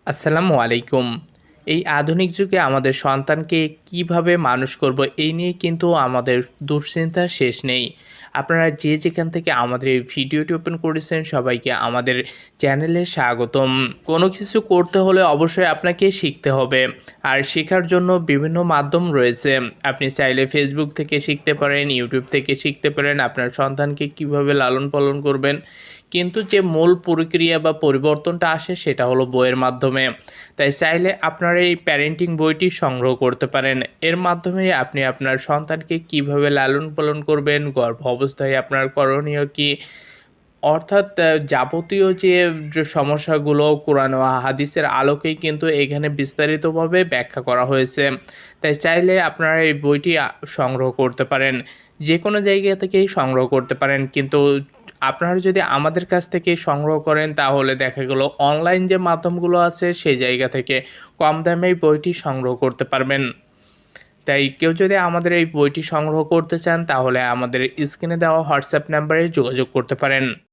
আসসালামু আলাইকুম। এই আধুনিক যুগে আমাদের সন্তানকে কিভাবে মানুষ করব এই নিয়ে কিন্তু আমাদের দুশ্চিন্তার শেষ নেই। আপনারা যে যেখান থেকে আমাদের এই ভিডিওটি ওপেন করেছেন সবাইকে আমাদের চ্যানেলে স্বাগতম। কোনো কিছু করতে হলে অবশ্যই আপনাকে শিখতে হবে। আর শেখার জন্য বিভিন্ন মাধ্যম রয়েছে। আপনি চাইলে Facebook থেকে শিখতে পারেন, YouTube থেকে শিখতে পারেন আপনার সন্তানকে কিভাবে লালন পালন করবেন। কিন্তু যে মূল প্রক্রিয়া বা পরিবর্তনটা আসে সেটা হলো বইয়ের মাধ্যমে। তাই চাইলে আপনারা এই প্যারেন্টিং বইটি সংগ্রহ করতে পারেন। এর মাধ্যমে আপনি আপনার সন্তানকে কিভাবে লালন পালন করবেন, গর্ভ অবস্থায় আপনার করণীয় কী, অর্থাৎ যাবতীয় যে সমস্যাগুলো কোরআন ও হাদিসের আলোকেই কিন্তু এখানে বিস্তারিতভাবে ব্যাখ্যা করা হয়েছে। তাই চাইলে আপনারা এই বইটি সংগ্রহ করতে পারেন। যেকোনো জায়গা থেকেই সংগ্রহ করতে পারেন। কিন্তু আপনারা যদি আমাদের কাছ থেকে সংগ্রহ করেন তাহলে দেখা গেল অনলাইন যে মাধ্যমগুলো আছে সেই জায়গা থেকে কম দামে এই বইটি সংগ্রহ করতে পারবেন। তাই কেউ যদি আমাদের এই বইটি সংগ্রহ করতে চান তাহলে আমাদের স্ক্রিনে দেওয়া হোয়াটসঅ্যাপ নাম্বারে যোগাযোগ করতে পারেন।